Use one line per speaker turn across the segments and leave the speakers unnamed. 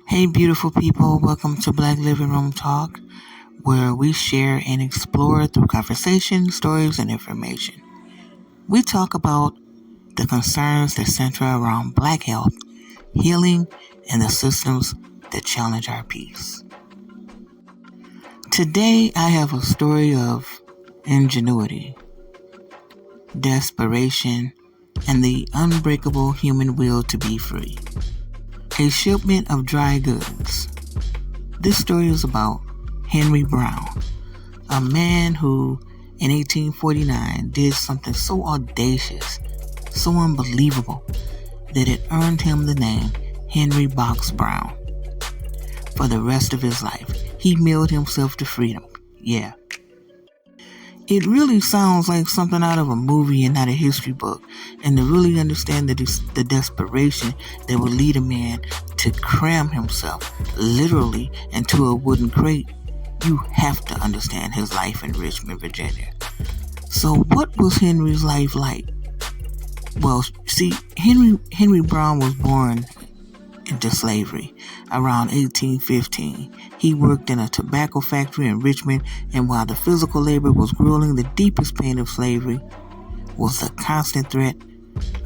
Hey, beautiful people, welcome to Black Living Room Talk, where we share and explore through conversation, stories, and information. We talk about the concerns that center around Black health, healing, and the systems that challenge our peace. Today, I have a story of ingenuity, desperation, and the unbreakable human will to be free. A shipment of dry goods. This story is about Henry Brown, a man who, in 1849, did something so audacious, so unbelievable, that it earned him the name Henry Box Brown. For the rest of his life, he mailed himself to freedom. Yeah. It really sounds like something out of a movie and not a history book. And to really understand the desperation that would lead a man to cram himself literally into a wooden crate, you have to understand his life in Richmond, Virginia. So what was Henry's life like? Well, see, Henry Brown was born into slavery around 1815. He worked in a tobacco factory in Richmond, and while the physical labor was grueling, the deepest pain of slavery was the constant threat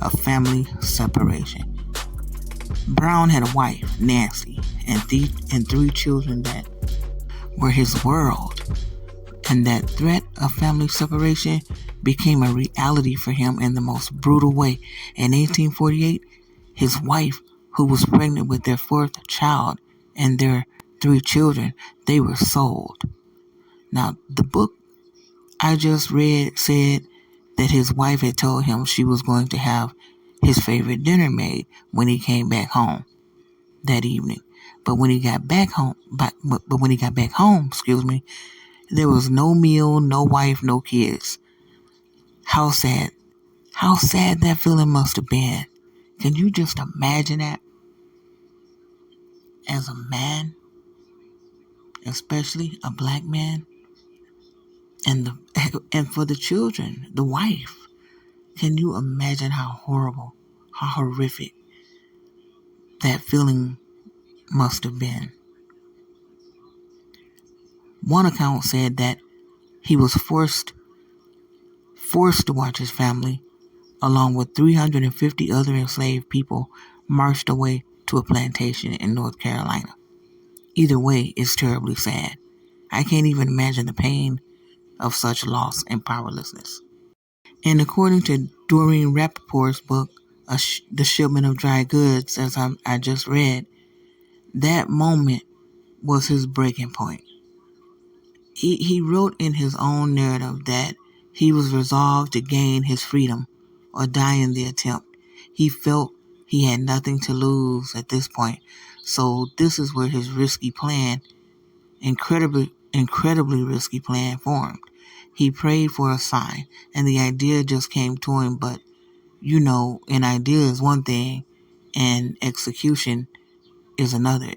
of family separation. Brown had a wife, Nancy, and three children that were his world, and that threat of family separation became a reality for him in the most brutal way. In 1848, his wife, who was pregnant with their fourth child and their three children, they were sold. Now, the book I just read said that his wife had told him she was going to have his favorite dinner made when he came back home that evening. But when he got back home, there was no meal, no wife, no kids. How sad that feeling must have been. Can you just imagine that? As a man, especially a black man, and for the children, the wife. Can you imagine how horrible, how horrific that feeling must have been? One account said that he was forced to watch his family, along with 350 other enslaved people, marched away to a plantation in North Carolina. Either way, it's terribly sad. I can't even imagine the pain of such loss and powerlessness. And according to Doreen Rappaport's book, The Shipment of Dry Goods, as I just read, that moment was his breaking point. He wrote in his own narrative that he was resolved to gain his freedom or die in the attempt. He felt he had nothing to lose at this point. So this is where his incredibly risky plan formed. He prayed for a sign, and the idea just came to him, but an idea is one thing and execution is another.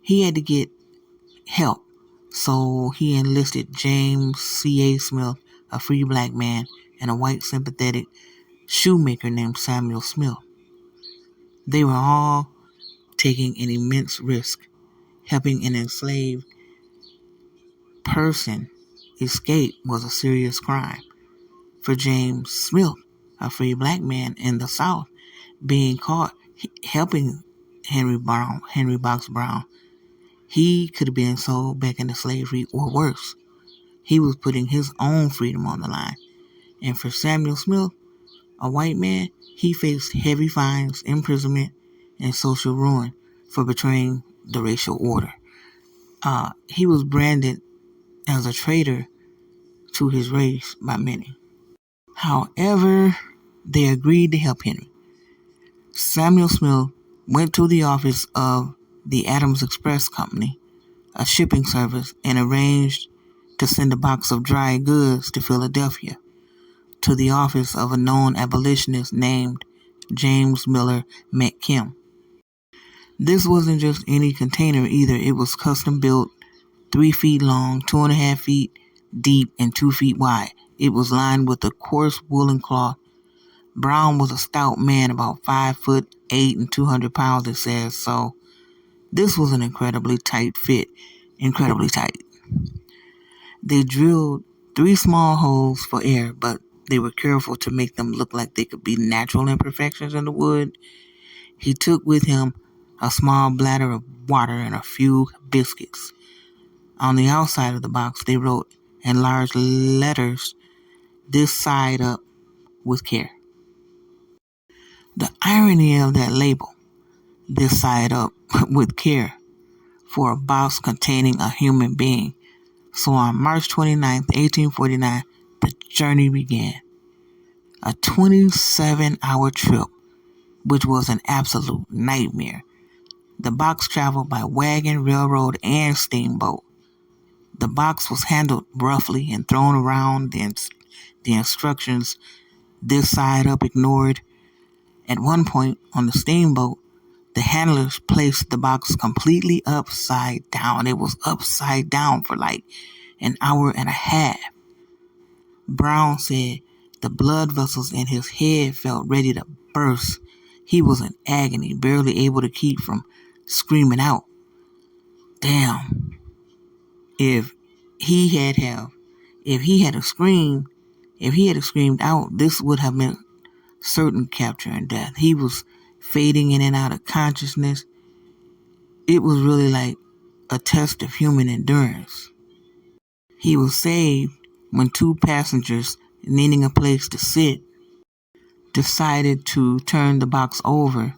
He had to get help, so he enlisted James C.A. Smith, a free black man, and a white sympathetic shoemaker named Samuel Smith. They were all taking an immense risk. Helping an enslaved person escape was a serious crime. For James Smith, a free black man in the South, being caught helping Henry Box Brown, he could have been sold back into slavery or worse. He was putting his own freedom on the line. And for Samuel Smith, a white man, he faced heavy fines, imprisonment, and social ruin for betraying the racial order. He was branded as a traitor to his race by many. However, they agreed to help Henry. Samuel Smith went to the office of the Adams Express Company, a shipping service, and arranged to send a box of dry goods to Philadelphia, to the office of a known abolitionist named James Miller McKim. This wasn't just any container either. It was custom built, 3 feet long, 2.5 feet deep, and 2 feet wide. It was lined with a coarse woolen cloth. Brown was a stout man, about 5'8" and 200 pounds, it says. So This was an incredibly tight fit. Incredibly tight. They drilled 3 small holes for air, but they were careful to make them look like they could be natural imperfections in the wood. He took with him a small bladder of water and a few biscuits. On the outside of the box, they wrote in large letters, "This side up with care." The irony of that label, "This side up with care," for a box containing a human being. So on March 29th, 1849, the journey began. A 27-hour trip, which was an absolute nightmare. The box traveled by wagon, railroad, and steamboat. The box was handled roughly and thrown around, the instructions this side up ignored. At one point on the steamboat, the handlers placed the box completely upside down. It was upside down for like an hour and a half. Brown said the blood vessels in his head felt ready to burst. He was in agony, barely able to keep from screaming out. Damn. If he had have, if he had screamed, if he had screamed out, this would have meant certain capture and death. He was fading in and out of consciousness. It was really like a test of human endurance. He was saved when 2 passengers, needing a place to sit, decided to turn the box over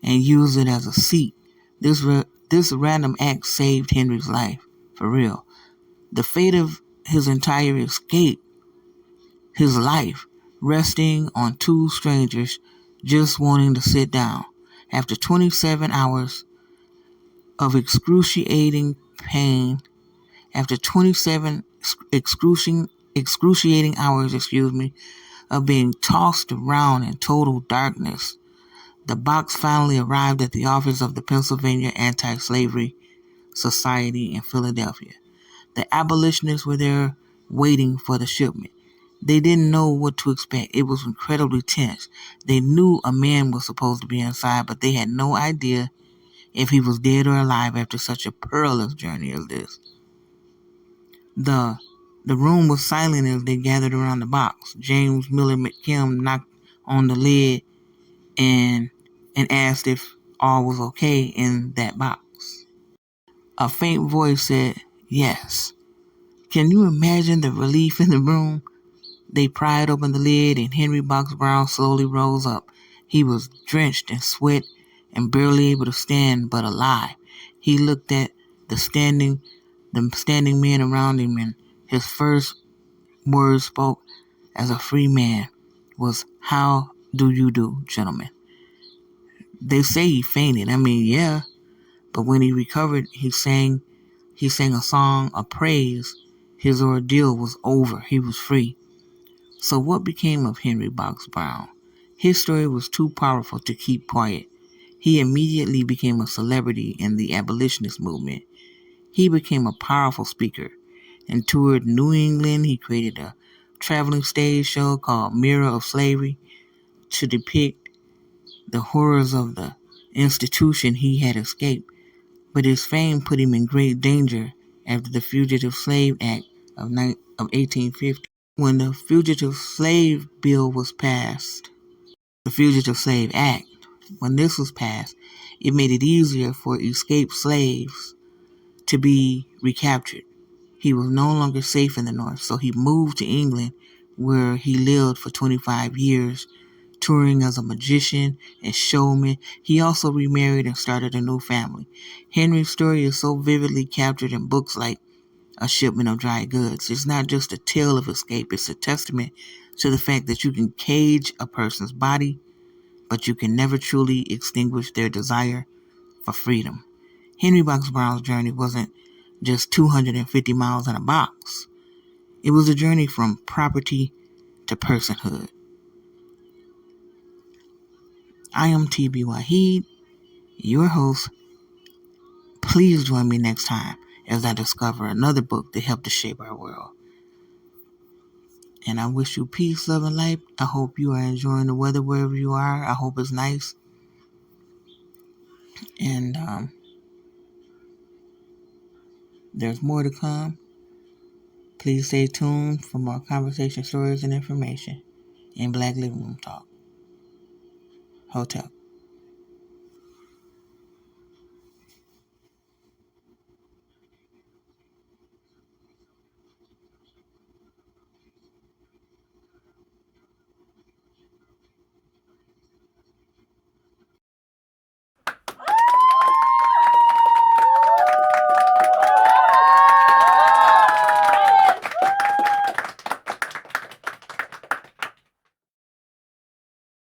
and use it as a seat. This random act saved Henry's life, for real. The fate of his entire escape, his life, resting on 2 strangers just wanting to sit down. After 27 hours of excruciating pain, after 27 excruciating hours, of being tossed around in total darkness, the box finally arrived at the office of the Pennsylvania Anti-Slavery Society in Philadelphia. The abolitionists were there waiting for the shipment. They didn't know what to expect. It was incredibly tense. They knew a man was supposed to be inside, but they had no idea if he was dead or alive after such a perilous journey as this. The room was silent as they gathered around the box. James Miller McKim knocked on the lid and asked if all was okay in that box. A faint voice said, "Yes." Can you imagine the relief in the room? They pried open the lid and Henry Box Brown slowly rose up. He was drenched in sweat and barely able to stand, but alive. He looked at the standing men around him, and his first words spoke as a free man was, "How do you do, gentlemen?" They say he fainted. I mean, yeah. But when he recovered, he sang a song of praise. His ordeal was over. He was free. So what became of Henry Box Brown? His story was too powerful to keep quiet. He immediately became a celebrity in the abolitionist movement. He became a powerful speaker and toured New England. He created a traveling stage show called Mirror of Slavery to depict the horrors of the institution he had escaped. But his fame put him in great danger after the Fugitive Slave Act of 1850. When the Fugitive Slave Bill was passed, the Fugitive Slave Act, when this was passed, it made it easier for escaped slaves to be recaptured. He was no longer safe in the North, so he moved to England, where he lived for 25 years, touring as a magician and showman. He also remarried and started a new family. Henry's story is so vividly captured in books like A Shipment of Dry Goods. It's not just a tale of escape, it's a testament to the fact that you can cage a person's body, but you can never truly extinguish their desire for freedom. Henry Box Brown's journey wasn't just 250 miles in a box. It was a journey from property to personhood. I am TB Waheed, your host. Please join me next time as I discover another book that helped to shape our world. And I wish you peace, love, and light. I hope you are enjoying the weather wherever you are. I hope it's nice. And There's more to come. Please stay tuned for more conversation, stories, and information in Black Living Room Talk. Hotel.